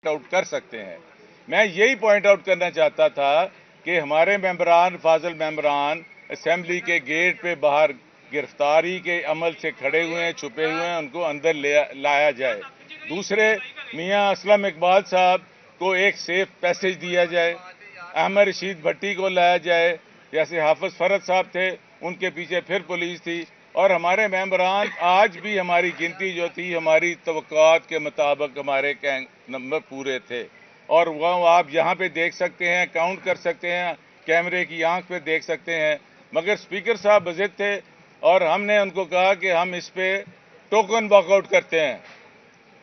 Out कर सकते हैं। मैं यही पॉइंट आउट करना चाहता था कि हमारे मेंबरान, फाजिल मेंबरान असेंबली के गेट पे बाहर गिरफ्तारी के अमल से खड़े हुए हैं, छुपे हुए हैं, उनको अंदर लाया जाए। दूसरे, मियां असलम इकबाल साहब को एक सेफ पैसेज दिया जाए, अहमद रशीद भट्टी को लाया जाए, जैसे हाफिज फरद साहब थे उनके पीछे फिर पुलिस थी, और हमारे मेंबरान आज भी हमारी गिनती जो थी हमारी तवक्कुआत के मुताबिक हमारे नंबर पूरे थे, और वह आप यहाँ पे देख सकते हैं, काउंट कर सकते हैं, कैमरे की आंख पे देख सकते हैं। मगर स्पीकर साहब बज़िद थे और हमने उनको कहा कि हम इस पे टोकन वॉकआउट करते हैं,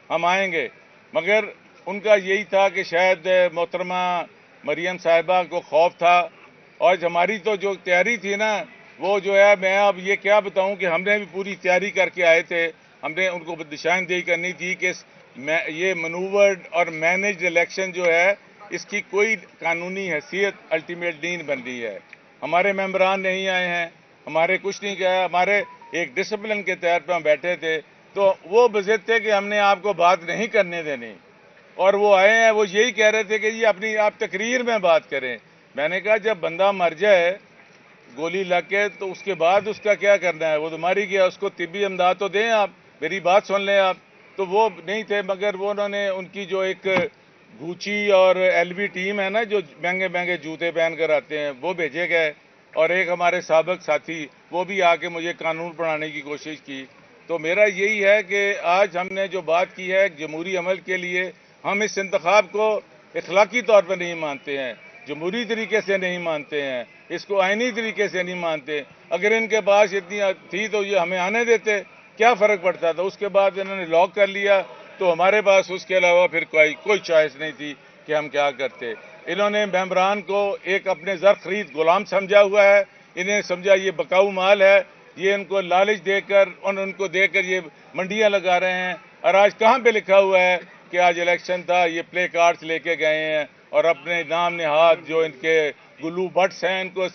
हम आएंगे, मगर उनका यही था कि शायद मोहतरमा मरियम साहिबा को खौफ था, और हमारी तो जो तैयारी थी ना वो जो है, मैं अब ये क्या बताऊं कि हमने भी पूरी तैयारी करके आए थे। हमने उनको निशानदेही करनी थी कि ये मनूवर्ड और मैनेज्ड इलेक्शन जो है इसकी कोई कानूनी हैसियत अल्टीमेट नहीं बन रही है। हमारे मेंबरान नहीं आए हैं, हमारे कुछ नहीं किया, हमारे एक डिसिप्लिन के तहत पर हम बैठे थे, तो वो बज़िद थे कि हमने आपको बात नहीं करने देनी, और वो आए हैं, वो यही कह रहे थे कि ये अपनी आप तकरीर में बात करें। मैंने कहा जब बंदा मर जाए गोली लग के तो उसके बाद उसका क्या करना है, वो तो मर ही गया, उसको तिब्बी इमदाद तो दें आप, मेरी बात सुन लें आप। तो वो नहीं थे, मगर वो उन्होंने उनकी जो एक गुची और एलवी टीम है ना, जो महंगे महंगे जूते पहन कर आते हैं, वो भेजे गए, और एक हमारे साबिक साथी वो भी आके मुझे कानून पढ़ाने की कोशिश की। तो मेरा यही है कि आज हमने जो बात की है जमहूरी अमल के लिए, हम इस इंतखाब को इखलाकी तौर पर नहीं मानते हैं, जमहूरी तरीके से नहीं मानते हैं, इसको आइनी तरीके से नहीं मानते। अगर इनके पास इतनी थी तो ये हमें आने देते, क्या फ़र्क पड़ता था। उसके बाद इन्होंने लॉक कर लिया, तो हमारे पास उसके अलावा फिर कोई चॉइस नहीं थी कि हम क्या करते। इन्होंने मेंबरान को एक अपने ज़र खरीद गुलाम समझा हुआ है, इन्हें समझा ये बकाऊ माल है, ये इनको लालच देकर और उनको देकर ये मंडियां लगा रहे हैं। और आज कहाँ पे लिखा हुआ है कि आज इलेक्शन था, ये प्ले कार्ड्स लेके गए हैं और अपने नाम निहाद जो इनके गुल्लू बट्स हैं इनको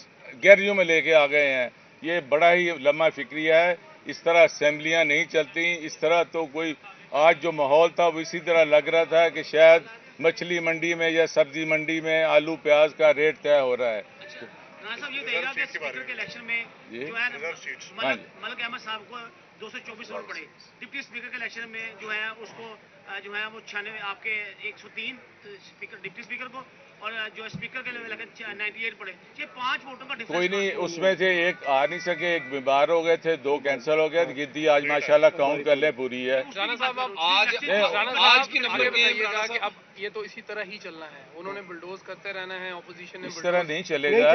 गैरियों में लेके आ गए हैं। ये बड़ा ही लम्हा फिक्रिया है, इस तरह असेंबलियां नहीं चलती। इस तरह तो कोई आज जो माहौल था वो इसी तरह लग रहा था कि शायद मछली मंडी में या सब्जी मंडी में आलू प्याज का रेट तय हो रहा है। साहब ये कहेगा कि स्पीकर के इलेक्शन में जो है मलिक अहमद साहब को 224 वोट पड़े, डिप्टी स्पीकर के इलेक्शन में जो है उसको जो है वो 96 आपके 103 स्पीकर डिप्टी स्पीकर को, और जो स्पीकर के 98 पड़े। ये 5 वोटों का डिफरेंस। कोई नहीं, उसमें से एक आ नहीं सके, एक बीमार हो गए थे, 2 कैंसिल हो गए, गिनती आज माशाल्लाह काउंट कर ले पूरी है। राणा साहब आज की नंबर बताइएगा कि अब ये तो इसी तरह ही चलना है, उन्होंने बुलडोज करते रहना है, ऑपोजिशन ने इस तरह नहीं चलेगा,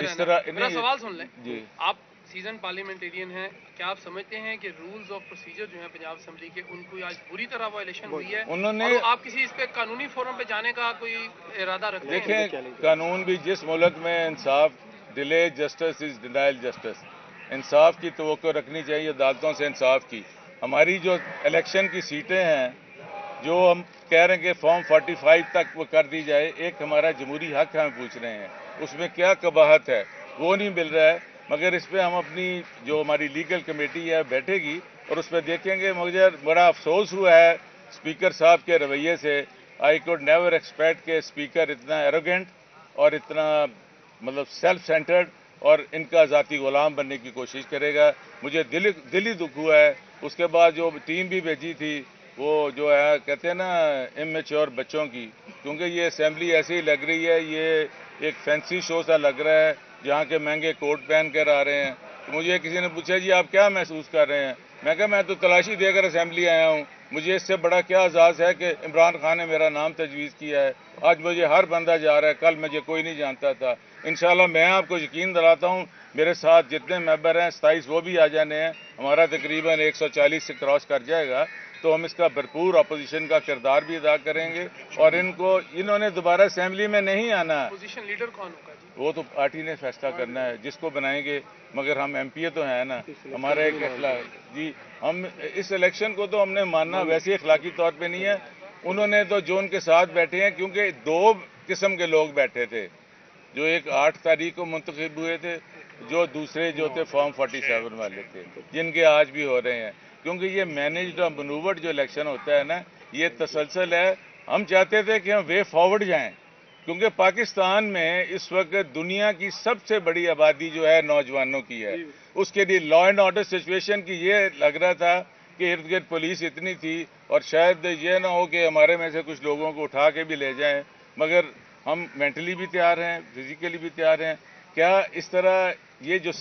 इस तरह मेरा सवाल सुन लें जी। आप सीजन पार्लियामेंटेरियन हैं, क्या आप समझते हैं कि रूल्स ऑफ प्रोसीजर जो है पंजाब असेंबली के उनको आज बुरी तरह वायलेशन हुई है, उन्होंने और आप किसी इस पे कानूनी फोरम पे जाने का कोई इरादा रखते हैं? देखें, कानून भी जिस मुल्क में इंसाफ, delay justice is denial justice, इंसाफ की तवक्को रखनी चाहिए अदालतों से, इंसाफ की। हमारी जो इलेक्शन की सीटें हैं जो हम कह रहे हैं कि फॉर्म 45 तक वो कर दी जाए, एक हमारा जमहूरी हक हम पूछ रहे हैं, उसमें क्या कबाहत है वो नहीं मिल रहा है। मगर इस पर हम अपनी जो हमारी लीगल कमेटी है बैठेगी और उस पर देखेंगे। मुझे बड़ा अफसोस हुआ है स्पीकर साहब के रवैये से। आई कुड नेवर एक्सपेक्ट के स्पीकर इतना एरोगेंट और इतना मतलब सेल्फ सेंटर्ड और इनका ज़ाती गुलाम बनने की कोशिश करेगा। मुझे दिली दुख हुआ है। उसके बाद जो टीम भी भेजी थी वो जो है कहते हैं ना इमेच्योर बच्चों की, क्योंकि ये असेंबली ऐसी ही लग रही है, ये एक फैंसी शो सा लग रहा है जहाँ के महंगे कोट पहन कर आ रहे हैं। तो मुझे किसी ने पूछा जी आप क्या महसूस कर रहे हैं, मैं कहा मैं तो तलाशी देकर असेंबली आया हूँ, मुझे इससे बड़ा क्या एजाज़ है कि इमरान खान ने मेरा नाम तजवीज़ किया है। आज मुझे हर बंदा जा रहा है, कल मुझे कोई नहीं जानता था। इंशाल्लाह मैं आपको यकीन दिलाता हूँ मेरे साथ जितने मेंबर हैं 27 वो भी आ जाने हैं, हमारा तकरीबन 140 से क्रॉस कर जाएगा। तो हम इसका भरपूर अपोजिशन का किरदार भी अदा करेंगे और इन्होंने दोबारा असेंबली में नहीं आना। अपोजिशन लीडर कौन होगा? वो तो पार्टी ने फैसला करना है जिसको बनाएंगे, मगर हम एमपीए तो हैं ना, हमारा एक जी हम इस इलेक्शन को तो हमने मानना वैसे अखलाकी तौर पे नहीं है। उन्होंने तो जो उनके साथ बैठे हैं, क्योंकि 2 किस्म के लोग बैठे थे, जो एक 8 तारीख को मुंतखब हुए थे, जो दूसरे जो थे फॉर्म 47 वाले थे, जिनके आज भी हो रहे हैं। क्योंकि ये मैनेज्ड और मनूवर्ड जो इलेक्शन होता है ना, ये तसलसल है। हम चाहते थे कि हम वे फॉरवर्ड जाएं, क्योंकि पाकिस्तान में इस वक्त दुनिया की सबसे बड़ी आबादी जो है नौजवानों की है। उसके लिए लॉ एंड ऑर्डर सिचुएशन की ये लग रहा था कि इर्द गिर्द पुलिस इतनी थी, और शायद ये ना हो कि हमारे में से कुछ लोगों को उठा के भी ले जाएं, मगर हम मेंटली भी तैयार हैं, फिजिकली भी तैयार हैं। क्या इस तरह ये जो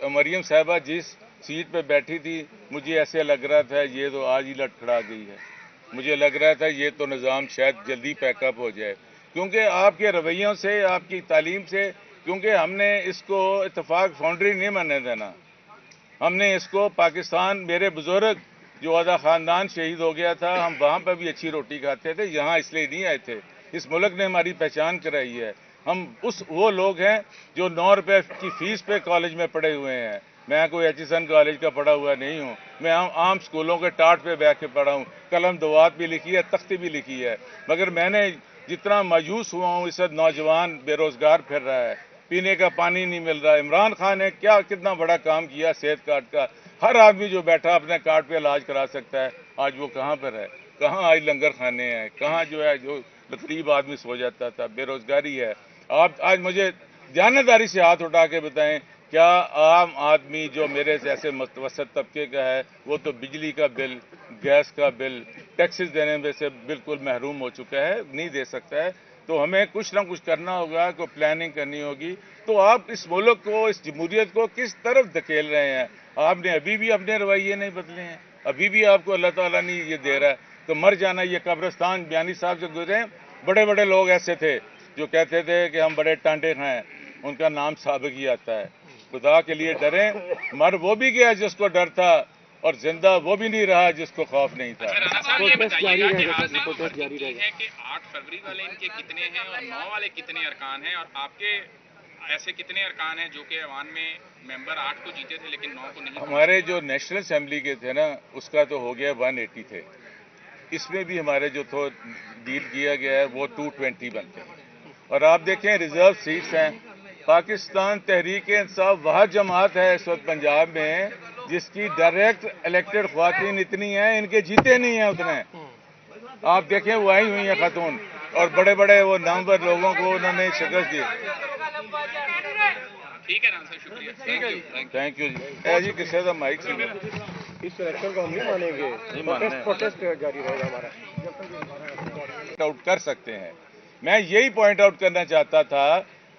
मरियम साहिबा जिस सीट पे बैठी थी, मुझे ऐसे लग रहा था ये तो आज ही लटखड़ा गई है। मुझे लग रहा था ये तो निज़ाम शायद जल्दी पैकअप हो जाए, क्योंकि आपके रवैयों से, आपकी तालीम से, क्योंकि हमने इसको इत्तेफाक फाउंड्री नहीं मानने देना। हमने इसको पाकिस्तान, मेरे बुजुर्ग जो आधा ख़ानदान शहीद हो गया था, हम वहाँ पर भी अच्छी रोटी खाते थे, यहाँ इसलिए नहीं आए थे। इस मुल्क ने हमारी पहचान कराई है। हम वो लोग हैं जो 9 रुपये की फ़ीस पे कॉलेज में पढ़े हुए हैं। मैं कोई एचिसन कॉलेज का पढ़ा हुआ नहीं हूँ, मैं आम स्कूलों के टाट पे बैठ के पढ़ा हूँ, कलम दवात भी लिखी है, तख्ती भी लिखी है। मगर मैंने जितना मायूस हुआ हूँ, इस वक्त नौजवान बेरोज़गार फिर रहा है, पीने का पानी नहीं मिल रहा। इमरान खान ने कितना बड़ा काम किया सेहत कार्ड का। हर आदमी जो बैठा अपने कार्ड पे इलाज करा सकता है, आज वो कहाँ पर है? कहाँ आज लंगर खाने हैं? कहाँ जो है जो गरीब आदमी सो जाता था? बेरोजगारी है। आप आज मुझे जानदारी से हाथ उठा के बताएं, क्या आम आदमी जो मेरे जैसे मुतवसत तबके का है, वो तो बिजली का बिल, गैस का बिल, टैक्सेस देने में से बिल्कुल महरूम हो चुका है, नहीं दे सकता है। तो हमें कुछ ना कुछ करना होगा, कोई प्लानिंग करनी होगी। तो आप इस मुल्क को, इस जमहूरियत को किस तरफ धकेल रहे हैं? आपने अभी भी अपने रवैये नहीं बदले हैं, अभी भी आपको अल्लाह ताला नहीं ये दे रहा है। तो मर जाना, ये कब्रिस्तान बयानी साहब से गुजरे, बड़े बड़े लोग ऐसे थे जो कहते थे कि हम बड़े टांटे हैं, उनका नाम साबिक ही आता है। खुदा के लिए डरें। मर वो भी गया जिसको डर था, और जिंदा वो भी नहीं रहा जिसको खौफ नहीं था। राणा साहब ये बताइएगा कि आपने वर्किंग की है कि 8 फरवरी वाले इनके कितने हैं और 9 वाले कितने अरकान हैं, और आपके ऐसे कितने अरकान हैं जो कि अवान में मेंबर 8 को जीते थे लेकिन 9 को नहीं? हमारे जो नेशनल असेंबली के थे ना, उसका तो हो गया 180 थे। इसमें भी हमारे जो तो डील किया गया है वो 220 बनते हैं। और आप देखें रिजर्व सीट्स हैं। पाकिस्तान तहरीक इंसाफ वह जमात है इस वक्त पंजाब में जिसकी डायरेक्ट इलेक्टेड ख्वातीन इतनी हैं, इनके जीते नहीं हैं उतने। आप देखें वो आई हुई हैं खातून, और बड़े बड़े वो नामवर लोगों को उन्होंने शिकस्त दी। ठीक है राणा साहब, शुक्रिया, थैंक यू जी। किसी का माइक से इस इलेक्शन को हम नहीं मानेंगे, प्रोटेस्ट जारी रहेगा हमारा। आउट कर सकते हैं। मैं यही पॉइंट आउट करना चाहता था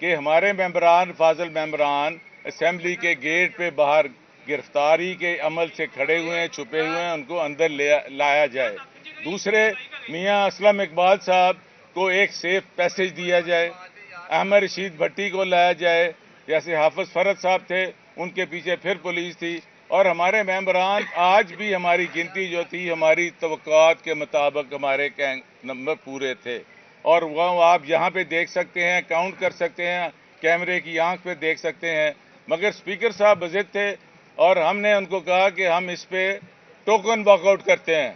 कि हमारे मेंबरान, फाजिल मेंबरान असेंबली के गेट पे बाहर गिरफ्तारी के अमल से खड़े हुए हैं, छुपे हुए हैं, उनको अंदर लाया जाए। दूसरे, मियां असलम इकबाल साहब को एक सेफ पैसेज दिया जाए। अहमद रशीद भट्टी को लाया जाए, जैसे हाफिज फरद साहब थे, उनके पीछे फिर पुलिस थी। और हमारे मेंबरान आज भी हमारी गिनती जो थी, हमारी तवक्कात के मुताबिक हमारे नंबर पूरे थे। और वह आप यहाँ पे देख सकते हैं, काउंट कर सकते हैं, कैमरे की आंख पे देख सकते हैं। मगर स्पीकर साहब बज़िद थे, और हमने उनको कहा कि हम इस पे टोकन वॉकआउट करते हैं।